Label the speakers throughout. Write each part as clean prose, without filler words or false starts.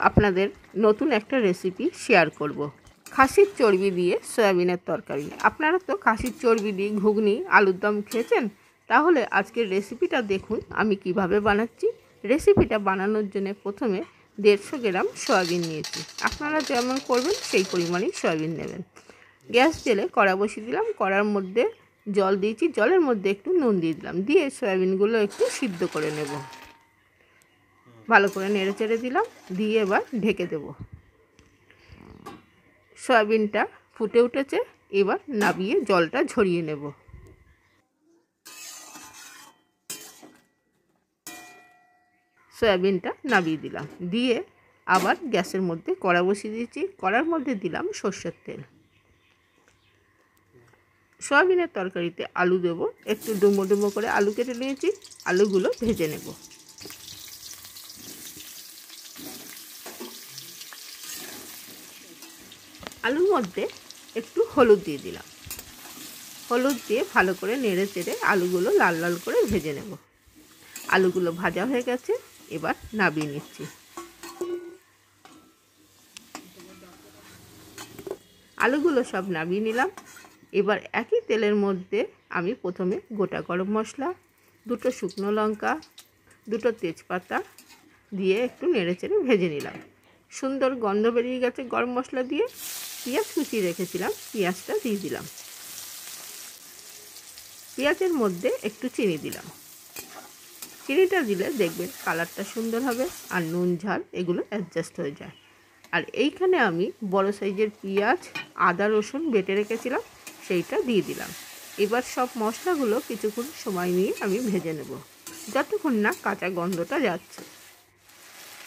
Speaker 1: আপনাদের নতুন একটা রেসিপি শেয়ার করব। খাসির চর্বি দিয়ে সয়াবিনের তরকারি। আপনারা তো খাসির চর্বি দিয়ে ঘুগনি আলুর দম খেয়েছেন, তাহলে আজকের রেসিপিটা দেখুন আমি কিভাবে বানাচ্ছি। রেসিপিটা বানানোর জন্য প্রথমে 150 গ্রাম সয়াবিন নিয়েছি। আপনারা যেমন করবেন সেই পরিমাণেই সয়াবিন নেবেন। গ্যাস জেলে কড়া বসিয়ে দিলাম, কড়ার মধ্যে জল দিয়েছি, জলের মধ্যে একটু নুন দিয়ে দিলাম, দিয়ে সয়াবিনগুলো একটু সিদ্ধ করে নেব। ভালো করে নেড়ে চেড়ে দিলাম, দিয়ে এবার ঢেকে দেব। সয়াবিনটা ফুটে উঠেছে, এবার নাবিয়ে জলটা ঝরিয়ে নেব। সয়াবিনটা নাবিয়ে দিলাম, দিয়ে আবার গ্যাসের মধ্যে কড়া বসিয়ে দিয়েছি, কড়ার মধ্যে দিলাম সর্ষের তেল। সয়াবিনের তরকারিতে আলু দেব, একটু ডুমো ডুমো করে আলু কেটে নিয়েছি, আলুগুলো ভেজে নেব। আলুর মধ্যে একটু হলুদ দিয়ে দিলাম, হলুদ দিয়ে ভালো করে নেড়ে চেড়ে আলুগুলো লাল লাল করে ভেজে নেব। আলুগুলো ভাজা হয়ে গেছে, এবার নাবিয়ে নিচ্ছি। আলুগুলো সব নাবিয়ে নিলাম। এবার একই তেলের মধ্যে আমি প্রথমে গোটা গরম মশলা, 2টো শুকনো লঙ্কা, 2টো তেজপাতা দিয়ে একটু নেড়ে চেড়ে ভেজে নিলাম। সুন্দর গন্ধ বেরিয়ে গেছে গরম মশলা দিয়ে। পেঁয়াজ কুচিয়ে রেখেছিলাম, পেঁয়াজটা দিয়ে দিলাম। পেঁয়াজের মধ্যে একটু চিনি দিলাম। চিনিটা দিলে দেখবেন কালারটা সুন্দর হবে, আর নুন ঝাল এগুলো অ্যাডজাস্ট হয়ে যায়। আর এইখানে আমি বড় সাইজের পেঁয়াজ, আদা রসুন বেটে রেখেছিলাম, সেইটা দিয়ে দিলাম। এবার সব মশলাগুলো কিছুক্ষণ সময় নিয়ে আমি ভেজে নেব, যতক্ষণ না কাঁচা গন্ধটা যাচ্ছে।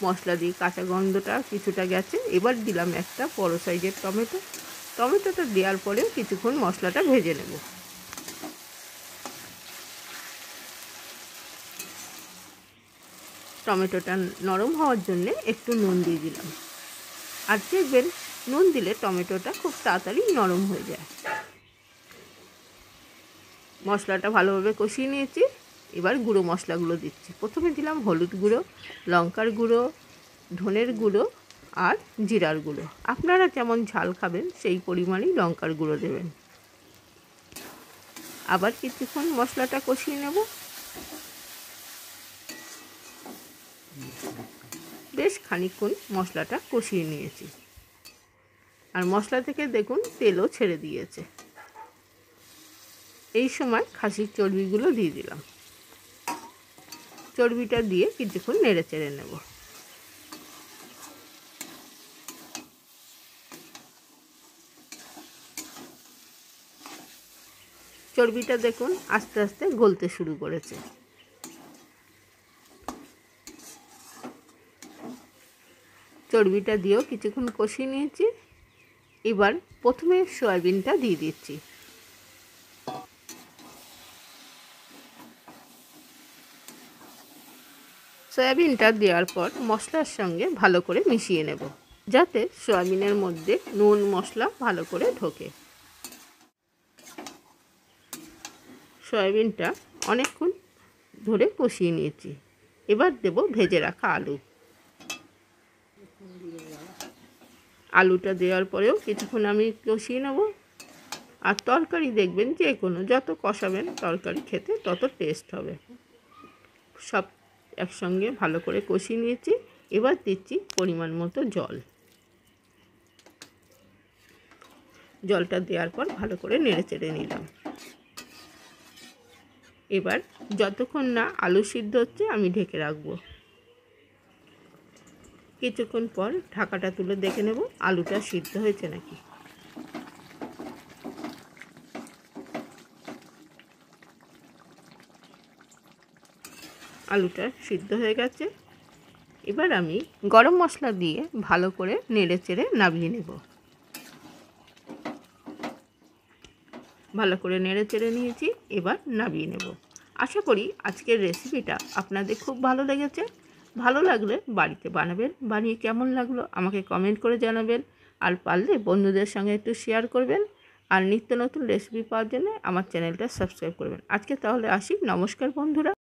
Speaker 1: মশলা দিয়ে কাঁচা গন্ধটা কিছুটা গেছে, এবার দিলাম একটা বড় সাইজের টমেটো। টমেটোটা দেওয়ার পরে কিছুক্ষণ মশলাটা ভেজে নেব। টমেটোটা নরম হওয়ার জন্য একটু নুন দিয়ে দিলাম। আর দেখবেন নুন দিলে টমেটোটা খুব তাড়াতাড়ি নরম হয়ে যায়। মশলাটা ভালোভাবে কষিয়ে নিয়েছি, এবার গুঁড়ো মশলাগুলো দিচ্ছি। প্রথমে দিলাম হলুদ গুঁড়ো, লঙ্কার গুঁড়ো, ধনের গুঁড়ো আর জিরার গুঁড়ো। আপনারা যেমন ঝাল খাবেন সেই পরিমাণেই লঙ্কার গুঁড়ো দেবেন। আবার কিছুক্ষণ মশলাটা কষিয়ে নেব। বেশ খানিকক্ষণ মশলাটা কষিয়ে নিয়েছি, আর মশলা থেকে দেখুন তেলও ছেড়ে দিয়েছে। এই সময় খাসির চর্বিগুলো দিয়ে দিলাম। চর্বিটা দিয়ে কিছুক্ষণ নেড়ে চেড়ে নেব। চর্বিটা দেখুন আস্তে আস্তে গলতে শুরু করেছে। চর্বিটা দিয়েও কিছুক্ষণ কষিয়ে নিয়েছি। এবার প্রথমে সয়াবিনটা দিয়ে দিচ্ছি। সয়াবিনটা দেওয়ার পর মশলার সঙ্গে ভালো করে মিশিয়ে নেব, যাতে সয়াবিনের মধ্যে নুন মশলা ভালো করে ঢোকে। সয়াবিনটা অনেকক্ষণ ধরে কষিয়ে নিয়েছি। এবার দেব ভেজে রাখা আলু। আলুটা দেওয়ার পরেও কিছুক্ষণ আমি কষিয়ে নেব। আর তরকারি দেখবেন যে কোনো যত কষাবেন তরকারি খেতে তত টেস্ট হবে। সব একসঙ্গে ভালো করে কষিয়ে নিয়েছি। এবার দিচ্ছি পরিমাণ মতো জল। জলটা দেওয়ার পর ভালো করে নেড়ে চেড়ে নিলাম। এবার যতক্ষণ না আলু সিদ্ধ হচ্ছে আমি ঢেকে রাখবো। কিছুক্ষণ পর ঢাকাটা তুলে দেখে নেব আলুটা সিদ্ধ হয়েছে নাকি। আলুটা সিদ্ধ হয়ে গেছে। এবার আমি গরম মশলা দিয়ে ভালো করে নেড়ে চেড়ে নামিয়ে নেব। ভালো করে নেড়ে চেড়ে নিয়েছি, এবার নামিয়ে নেব। আশা করি আজকের রেসিপিটা আপনাদের খুব ভালো লেগেছে। ভালো লাগলে বাড়িতে বানাবেন, বানিয়ে কেমন লাগলো আমাকে কমেন্ট করে জানাবেন। আর পারলে বন্ধুদের সঙ্গে একটু শেয়ার করবেন। আর নিত্য নতুন রেসিপি পাওয়ার জন্য আমার চ্যানেলটা সাবস্ক্রাইব করবেন। আজকে তাহলে আসি, নমস্কার বন্ধুরা।